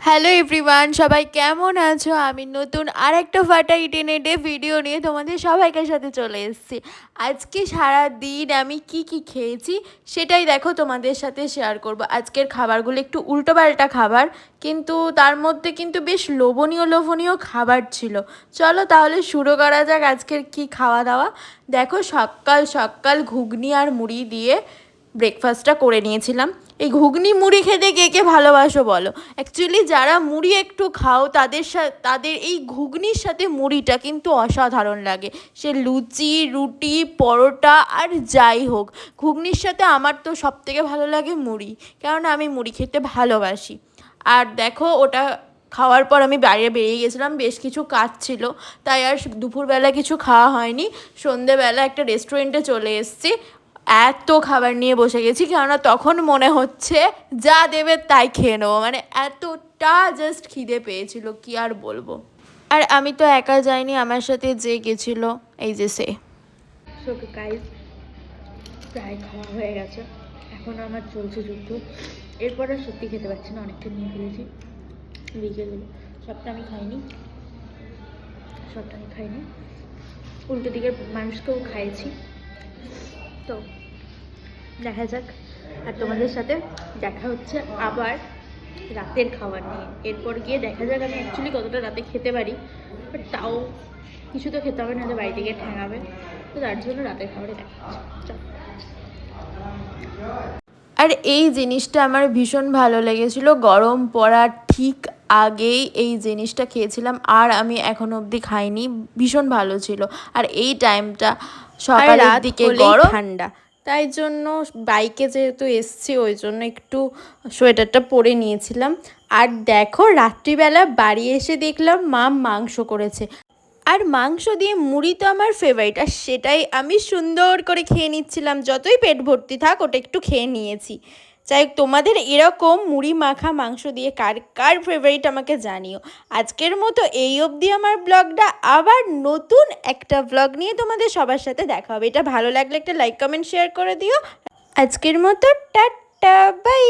Hello everyone, সবাই কেমন আছো? আমি নতুন আরেকটা ফাটা ইন্টারনেটে ভিডিও নিয়ে তোমাদের সবাইকে সাথে চলে এসেছি। আজকে সারা দিন আমি কি খেয়েছি সেটাই দেখো তোমাদের সাথে শেয়ার করব। আজকের খাবারগুলো একটু উল্টোপাল্টা খাবার, কিন্তু তার মধ্যে কিন্তু বেশ লোভনীয় লোভনীয় খাবার ছিল। চলো তাহলে শুরু করা যাক আজকের কি খাওয়া দাওয়া। দেখো সকাল সকাল ঘুগনি আর মুড়ি দিয়ে ব্রেকফাস্টটা করে নিয়েছিলাম। এই ঘুগনি মুড়ি খেতে কে কে ভালোবাসো বলো? অ্যাকচুয়ালি যারা মুড়ি একটু খাও তাদের এই ঘুগনির সাথে মুড়িটা কিন্তু অসাধারণ লাগে। সে লুচি, রুটি, পরোটা আর যাই হোক, ঘুগনির সাথে আমার তো সবথেকে ভালো লাগে মুড়ি, কেননা আমি মুড়ি খেতে ভালোবাসি। আর দেখো ওটা খাওয়ার পর আমি বাইরে বেরিয়ে গেছিলাম, বেশ কিছু কাজ ছিল, তাই আর দুপুরবেলা কিছু খাওয়া হয়নি। সন্ধেবেলা একটা রেস্টুরেন্টে চলে এসেছি, এত খাবার নিয়ে বসে গেছি, কেননা তখন মনে হচ্ছে যা দেবে তাই খেয়ে নেবো, মানে এতটা জাস্ট খিদে পেয়েছিল কি আর বলবো। আর আমি তো একা যাইনি, আমার সাথে যে গেছিলো এই যে সে। সো গাইস, প্রায় খাওয়া হয়ে গেছে, এখন আমার চলছে যুদ্ধ। এরপর আর সত্যি খেতে পারছি না, অনেকটা নিয়ে ফেলেছি। বিকেলগুলো সবটা আমি খাইনি, উল্টো দিকের মানুষকেও খাইয়েছি। তো দেখা যাক, আর তোমাদের সাথে দেখা হচ্ছে আবার রাতের খাবার নিয়ে। এরপর গিয়ে দেখা যাক আমি অ্যাকচুয়ালি কতটা রাতে খেতে পারি, বাট তাও কিছু তো খেতে হবে, না যে বাড়ি থেকে ঠ্যাঙাবে। তো তার জন্য রাতের খাবারে দেখা হচ্ছে। আর এই জিনিসটা আমার ভীষণ ভালো লেগেছিলো, গরম পড়ার ঠিক আগেই এই জিনিসটা খেয়েছিলাম, আর আমি এখনো অবধি খাইনি, ভীষণ ভালো ছিল। আর এই টাইমটা সকালের দিকে গরম ঠান্ডা, তাই জন্য বাইকে যেহেতু এসছি ওই জন্য একটু সোয়েটারটা পরে নিয়েছিলাম। আর দেখো রাত্রিবেলা বাড়ি এসে দেখলাম মা মাংস করেছে, আর মাংস দিয়ে মুড়ি তো আমার ফেভারিট, আর সেটাই আমি সুন্দর করে খেয়ে নিচ্ছিলাম, যতই পেট ভর্তি থাক ওটা একটু খেয়ে নিয়েছি। যাই হোক, তোমাদের এরকম মুড়ি মাখা মাংস দিয়ে কার কার ফেভারিট আমাকে জানিও। আজকের মতো এই অবধি আমার ব্লগটা, আবার নতুন একটা ব্লগ নিয়ে তোমাদের সবার সাথে দেখা হবে। এটা ভালো লাগলে একটা লাইক কমেন্ট শেয়ার করে দিও। আজকের মতো টাটা, বাই।